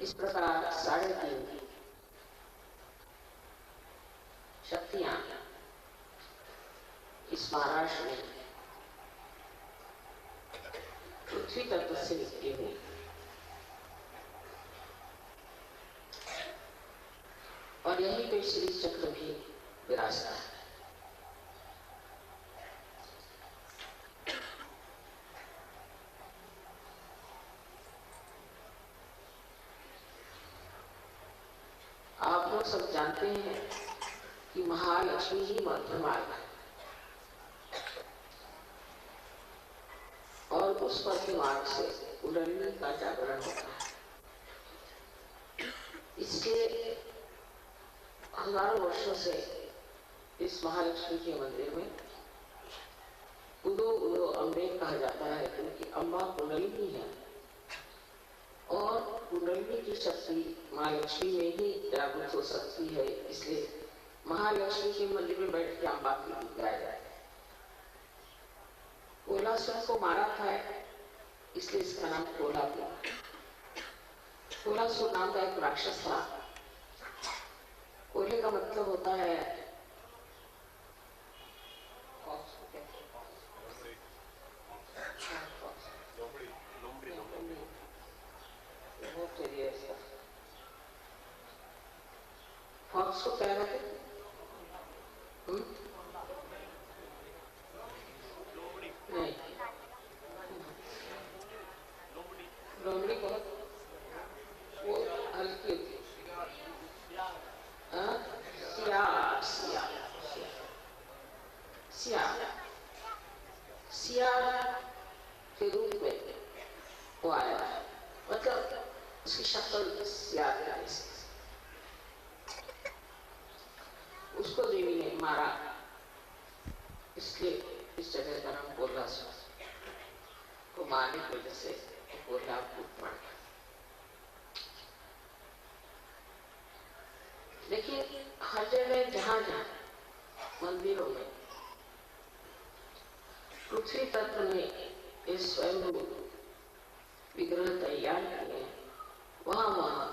इस प्रकार 3.5 शक्तियां इस महाराष्ट्र में पृथ्वी तत्व से निकली हुई और यही पे श्री चक्र भी विराजता है। आप लोग सब जानते हैं कि महालक्ष्मी ही मध्य मार्ग है और उस मध्य मार्ग से कुंडलिनी का जागरण होता है। इसलिए हजारों वर्षों से इस महालक्ष्मी के मंदिर में उदो उदो अम्बे कहा जाता है, क्योंकि अम्बा कुंडलिनी है और कुंडलिनी की शक्ति महालक्ष्मी में ही जागृत हो सकती है। इसलिए महालक्ष्मी के मंदिर में बैठ के अम्बा की गीत गाया जाए। कोलासुर को मारा था इसलिए इसका नाम कोल्हापुर। कोलासुर नाम का एक राक्षस था। कोल्हे का मतलब होता है फॉक्स को क्या कहते हैं? नहीं, लोमड़ी को वो हल्की होती है। सियार के रूप में वो आया है, मतलब उसकी शक्ल सियार है। उसको देवी ने मारा, इसलिए इस जगह का नाम कोल्हासुर को मारने की वजह से कोल्हापुर पड़ गया। लेकिन हर जगह जहां जहां मंदिरों में पृथ्वी तत्व ने इस स्वयं विग्रह तैयार किए, वहां वहां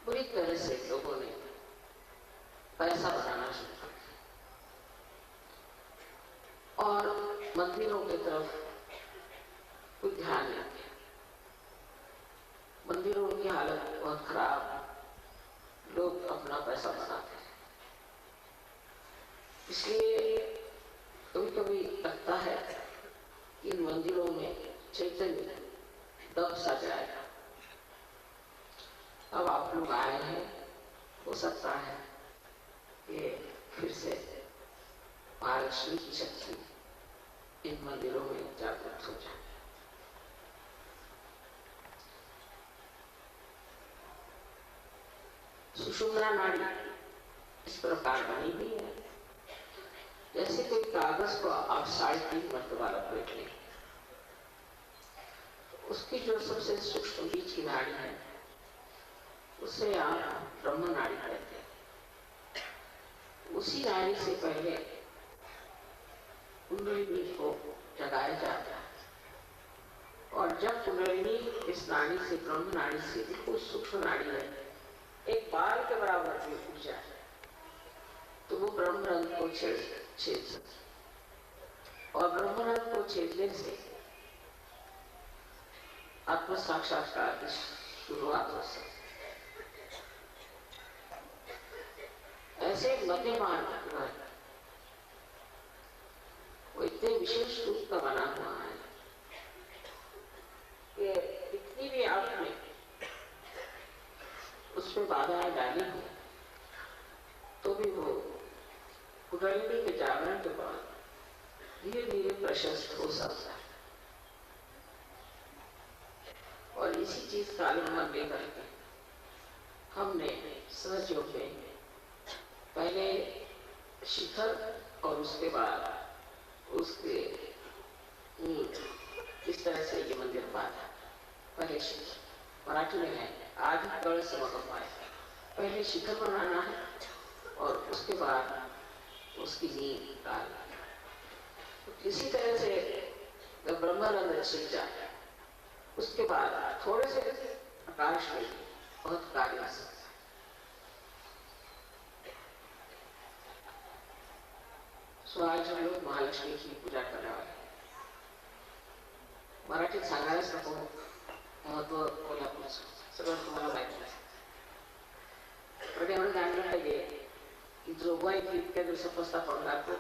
पूरी तरह से लोगों ने पैसा बनाना शुरू कर दिया और मंदिरों की तरफ कोई ध्यान नहीं दिया। मंदिरों की हालत बहुत खराब, लोग अपना पैसा बनाते हैं। इसलिए कभी कभी लगता है कि इन मंदिरों में चैतन्य दब सा जाएगा। अब आप लोग आए हैं, हो सकता है कि फिर से महालक्ष्मी की शक्ति इन मंदिरों में जागृत हो जाए। सुषुम्ना नाड़ी इस प्रकार बनी हुई है जैसे कोई कागज को आप 3.5 मरतबा लपेट लें। उसकी जो सबसे सूक्ष्म बीच की नाड़ी है उसे आप ब्रह्म नाड़ी कहते हैं। उसी नाड़ी से पहले कुंडलिनी को जगाया जाता है और जब कुंडलिनी इस नाड़ी से, ब्रह्म नाड़ी से बिल्कुल सूक्ष्म नाड़ी है, एक बाल के बराबर भी उठ जाए तो वो ब्रह्म रंग को छेद सकती और ब्रह्म रंग को छेदने से आत्म साक्षात्कार की शुरुआत हो सकती। ऐसे मध्य मार्ग वो इतने विशेष रूप का बना हुआ है कि कितनी भी आपने उसमें बाधाएं डाली हो तो भी वो कुंडलिनी के जागरण के बाद धीरे धीरे प्रशस्त हो सकता है। और इसी चीज का अवलंबन लेकर के हमने सहयोग में पहले शिखर और उसके बाद उसके इस तरह से ये मंदिर बना। पहले शिखर मराठी में है, आज कल समागम आया। पहले शिखर बनाना है और उसके बाद उसकी नींव डालना है। तो किसी तरह से जब ब्रह्मानंद छिप जाए उसके बाद थोड़े से प्रकाश में बहुत कार्य आ सकता है। सो आज हम लोग महालक्ष्मी की पूजा करने वाले हैं। मराठीत सांगायलाच नको महत्व कोल्हापूरचं सगळं तुम्हाला माहिती आहे. पण एवढं जाणलं पाहिजे की जोगवा इतक्या दिवसापासून आपण